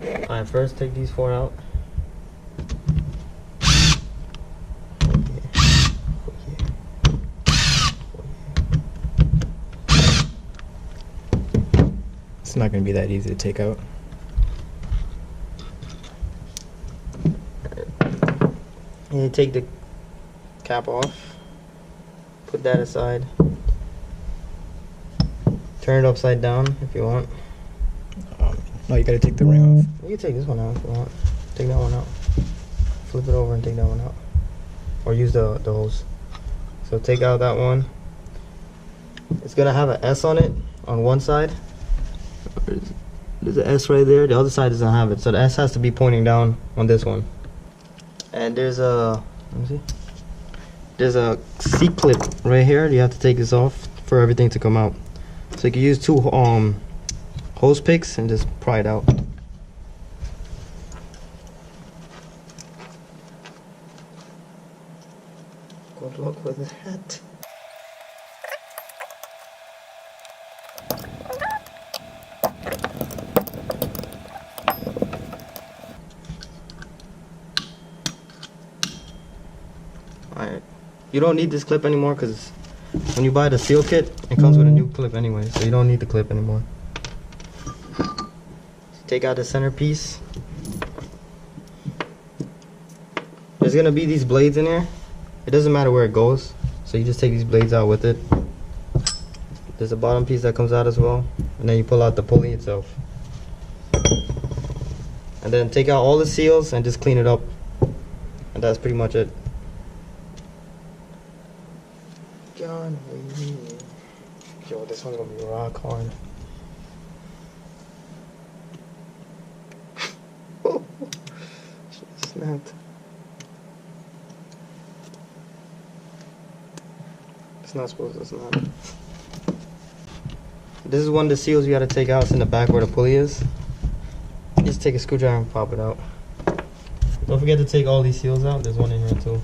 Alright, first take these 4 out. It's not going to be that easy to take out. And you take the cap off, put that aside, turn it upside down if you want. No, you got to take the ring off. You can take this one out if you want. Take that one out. Flip it over and take that one out. Or use the hose. So take out that one. It's gonna have an S on it on one side. There's an S right there. The other side doesn't have it. So the S has to be pointing down on this one. And there's a, let me see. There's a C clip right here. You have to take this off for everything to come out. So you can use 2 hose picks and just pry it out. Good luck with that. Alright, you don't need this clip anymore because when you buy the seal kit, it comes with a new clip anyway, so you don't need the clip anymore. Take out the centerpiece. There's gonna be these blades in here. It doesn't matter where it goes, so you just take these blades out with it. There's a bottom piece that comes out as well, and then you pull out the pulley itself. And then take out all the seals and just clean it up, and that's pretty much it. John, yo, this one's gonna be rock hard. Snapped. It's not supposed to snap. This is one of the seals you gotta take out. It's in the back where the pulley is. Just take a screwdriver and pop it out. Don't forget to take all these seals out. There's one in here too.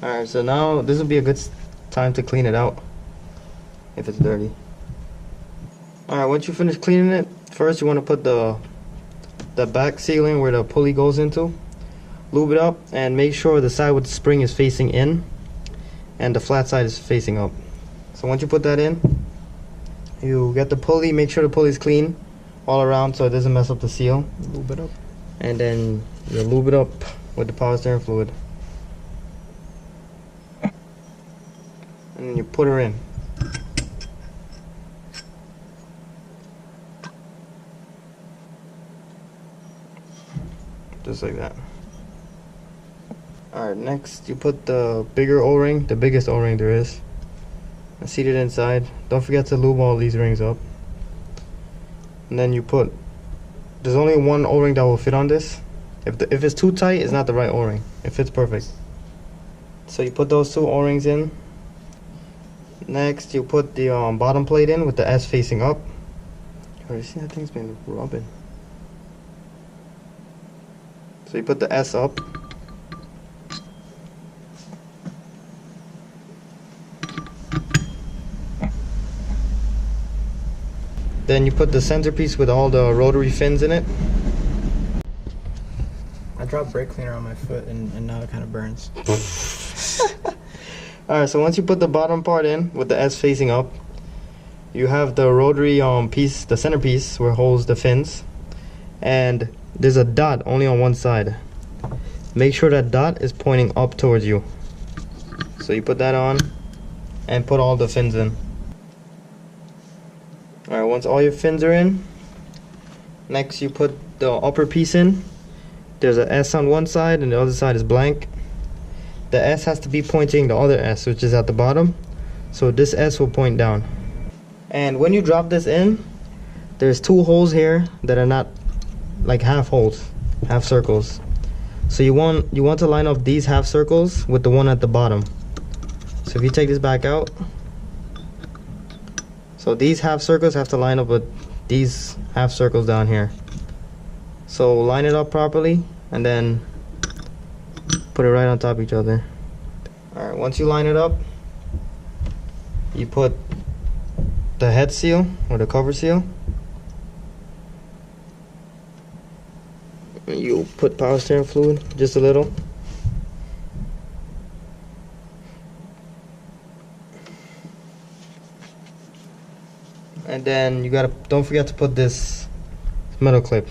Alright, so now this would be a good time to clean it out if it's dirty. Alright, once you finish cleaning it, first you want to put the back sealing where the pulley goes into. Lube it up and make sure the side with the spring is facing in and the flat side is facing up. So once you put that in, you get the pulley, make sure the pulley is clean all around so it doesn't mess up the seal. Lube it up. And then you lube it up with the power steering fluid. And then you put her in. Just like that. Alright, next you put the bigger O-ring, the biggest O-ring there is, and seat it inside. Don't forget to lube all these rings up. And then you put, there's only one O-ring that will fit on this. If it's too tight, it's not the right O-ring. It fits perfect. So you put those 2 O-rings in. Next, you put the bottom plate in with the S facing up. Oh, you see that thing's been rubbing. So you put the S up. Then you put the centerpiece with all the rotary fins in it. I dropped brake cleaner on my foot and now it kind of burns. Alright, so once you put the bottom part in with the S facing up, you have the rotary piece, the centerpiece where it holds the fins, and there's a dot only on one side. Make sure that dot is pointing up towards you. So you put that on and put all the fins in. Alright, once all your fins are in, next you put the upper piece in. There's an S on one side and the other side is blank. The S has to be pointing the other S, which is at the bottom. So this S will point down. And when you drop this in, there's 2 holes here that are not like half holes, half circles. So you want to line up these half circles with the one at the bottom. So if you take this back out, so these half circles have to line up with these half circles down here. So line it up properly and then put put it right on top of each other. Alright, once you line it up, you put the head seal or the cover seal. You put power steering fluid, just a little. And then you gotta, don't forget to put this metal clip.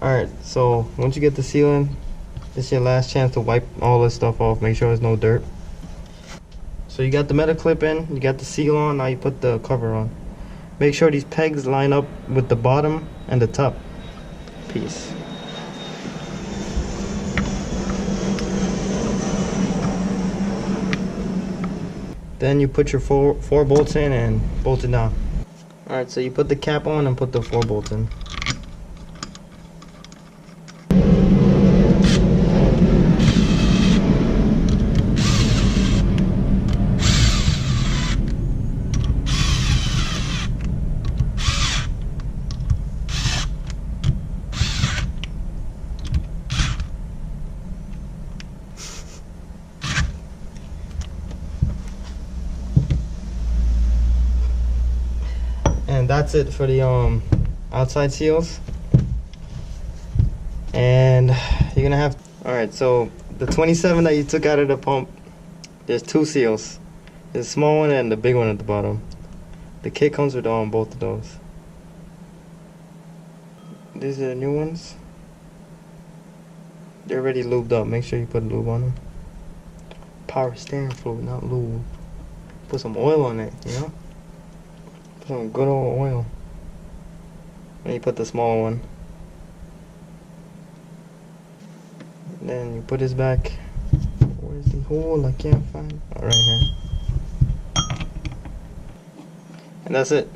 Alright, so once you get the seal in, this is your last chance to wipe all this stuff off. Make sure there's no dirt. So you got the metal clip in, you got the seal on, now you put the cover on. Make sure these pegs line up with the bottom and the top piece. Then you put your four bolts in and bolt it down. Alright, so you put the cap on and put the 4 bolts in. And that's it for the outside seals. And you're gonna have, alright, so the 27 that you took out of the pump, there's 2 seals. There's a small one and the big one at the bottom. The kit comes with both of those. These are the new ones. They're already lubed up. Make sure you put lube on them. Power steering fluid, not lube. Put some oil on it, you know? Some good old oil. And you put the small one. Then you put this back. Where's the hole? I can't find it. Oh, right here. And that's it.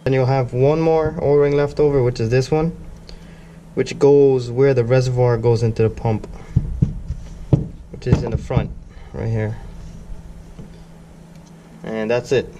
Then you'll have one more O-ring left over, which is this one, which goes where the reservoir goes into the pump, which is in the front right here. And that's it.